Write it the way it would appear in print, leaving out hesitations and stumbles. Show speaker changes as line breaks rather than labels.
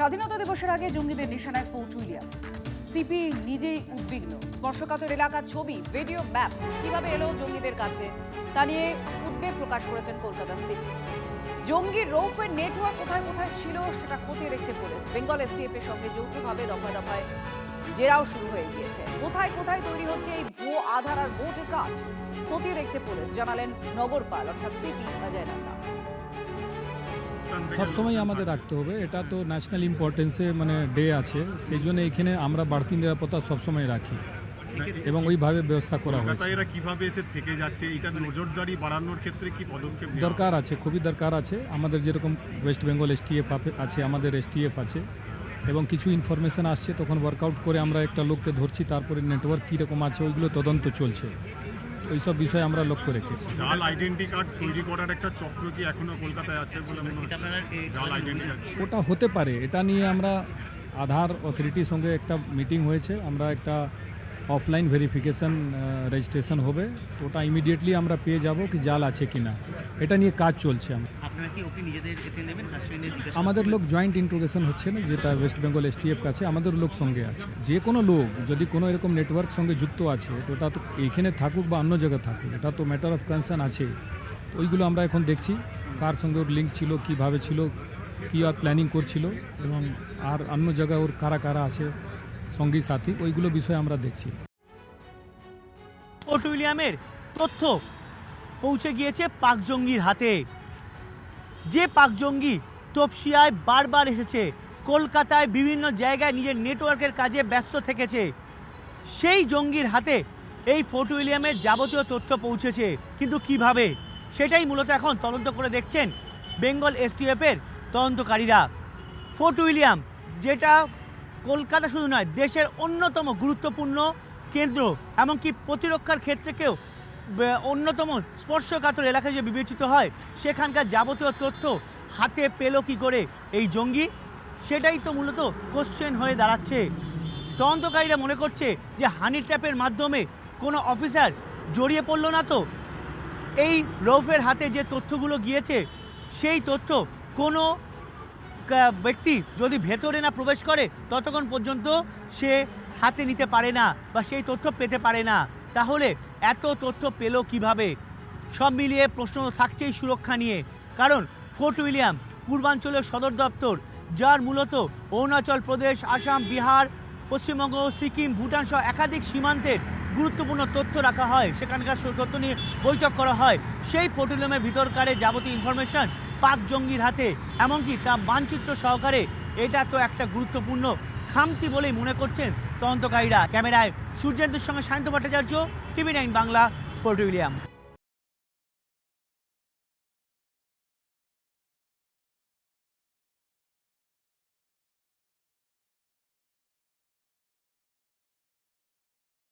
স্বাধীনতা দিবসের আগে জঙ্গিদের নিশানায় ফোর্ট উইলিয়াম। সিপি নিজেই উদ্বিগ্ন। স্পর্শকাতর এলাকার ছবি, ভিডিও, ম্যাপ কিভাবে এলো জঙ্গিদের কাছে তা নিয়ে উদ্বেগ প্রকাশ করেছেন কলকাতা সিপি। জঙ্গির রৌফের নেটওয়ার্ক কোথায় কোথায় ছিল সেটা খতিয়ে দেখছে পুলিশ। বেঙ্গল এসটিএফ এর সঙ্গে যৌথভাবে দফায় দফায় জেরাও শুরু হয়ে গিয়েছে। কোথায় কোথায় তৈরি হচ্ছে এই ভুয়ো আধার আর ভোটার কার্ড খতিয়ে দেখছে পুলিশ, জানালেন নগরপাল অর্থাৎ সিপি অজয় নন্দা।
সবসময় আমাদের রাখতে হবে, এটা তো ন্যাশনাল ইম্পর্টেন্সে ডে আছে, সেই জন্য এখানে আমরা বাড়তি নিরাপত্তা সবসময় রাখি এবং ওইভাবে ব্যবস্থা করা হয়েছে।
এরা কিভাবে এসে থেকে যাচ্ছে, এটা নজরদারি বাড়ানোর ক্ষেত্রে কি পদক্ষেপ
দরকার আছে, খুবই দরকার আছে। আমাদের যেরকম ওয়েস্ট বেঙ্গল এসটিএফ আছে, আমাদের এসটিএফ আছে এবং কিছু ইনফরমেশন আসছে, তখন ওয়ার্কআউট করে আমরা একটা লোককে ধরছি, তারপরে নেটওয়ার্ক কীরকম আছে ওইগুলো তদন্ত চলছে। ওইসব বিষয়ে আমরা লক্ষ্য রেখেছি।
জাল আইডেন্টি কার্ড তৈরি করার একটা চক্র কি এখনো কলকাতায় আছে বলে মনে হচ্ছে? জাল আইডেন্টি কার্ড
ওটা হতে পারে, এটা নিয়ে আমরা আধার অথরিটির সঙ্গে একটা মিটিং হয়েছে, আমরা একটা অফলাইন ভেরিফিকেশন রেজিস্ট্রেশন হবে, তো ওটা ইমিডিয়েটলি আমরা পেয়ে যাব কি জাল আছে কি না, এটা নিয়ে কাজ চলছে। আমাদের লোক জয়েন্ট ইন্ট্রোগেশন হচ্ছে না, যেটা ওয়েস্ট বেঙ্গল এসটিএফ কাছে আমাদের লোক সঙ্গে আছে। যে কোনো লোক যদি কোনো এরকম নেটওয়ার্ক সঙ্গে যুক্ত আছে, তো ওটা তো এইখানে থাকুক বা অন্য জায়গায় থাকুক, এটা তো ম্যাটার অফ কনসার্ন আছে। ওইগুলো আমরা এখন দেখছি, কার সঙ্গে ওর লিঙ্ক ছিল, কীভাবে ছিল, কী আর প্ল্যানিং করছিল এবং আর অন্য জায়গায় ওর কারা কারা আছে সঙ্গী সাথী, ওইগুলো বিষয়ে আমরা দেখছি।
ফোর্ট উইলিয়ামের তথ্য পৌঁছে গিয়েছে পাক জঙ্গির হাতে। যে পাক জঙ্গি তপসিয়ায় বারবার এসেছে, কলকাতায় বিভিন্ন জায়গায় নিজের নেটওয়ার্কের কাজে ব্যস্ত থেকেছে, সেই জঙ্গির হাতে এই ফোর্ট উইলিয়ামের যাবতীয় তথ্য পৌঁছেছে। কিন্তু কিভাবে, সেটাই মূলত এখন তদন্ত করে দেখছেন বেঙ্গল এসটিএফের তদন্তকারীরা। ফোর্ট উইলিয়াম, যেটা কলকাতা শুধু নয়, দেশের অন্যতম গুরুত্বপূর্ণ কেন্দ্র, এমনকি প্রতিরক্ষার ক্ষেত্রেকেও অন্যতম স্পর্শকাতর এলাকা যে বিবেচিত হয়, সেখানকার যাবতীয় তথ্য হাতে পেল কি করে এই জঙ্গি, সেটাই তো মূলত কোশ্চেন হয়ে দাঁড়াচ্ছে। তদন্তকারীরা মনে করছে যে হানি ট্র্যাপের মাধ্যমে কোনো অফিসার জড়িয়ে পড়ল না তো? এই রৌফের হাতে যে তথ্যগুলো গিয়েছে, সেই তথ্য কোনো ব্যক্তি যদি ভেতরে না প্রবেশ করে ততক্ষণ পর্যন্ত সে হাতে নিতে পারে না বা সেই তথ্য পেতে পারে না। তাহলে এত তথ্য পেল কিভাবে? সব মিলিয়ে প্রশ্ন থাকছেই সুরক্ষা নিয়ে। কারণ ফোর্ট উইলিয়াম পূর্বাঞ্চলের সদর দপ্তর, যার মূলত অরুণাচল প্রদেশ, আসাম, বিহার, পশ্চিমবঙ্গ, সিকিম, ভুটান সহ একাধিক সীমান্তের গুরুত্বপূর্ণ তথ্য রাখা হয়, সেখানকার তথ্য নিয়ে বৈঠক করা হয়। সেই ফোর্ট উইলিয়ামের ভিতরকারে যাবতীয় ইনফরমেশন পাক জঙ্গির হাতে, এমনকি তা মানচিত্র সহকারে। এটা তো একটা গুরুত্বপূর্ণ খামতি বলেই মনে করছেন তদন্তকারীরা। ক্যামেরায় সূর্যেন্দ্রের সঙ্গে সায়ন্ত ভট্টাচার্য, টিভি9 বাংলা, ফোর্ট উইলিয়াম।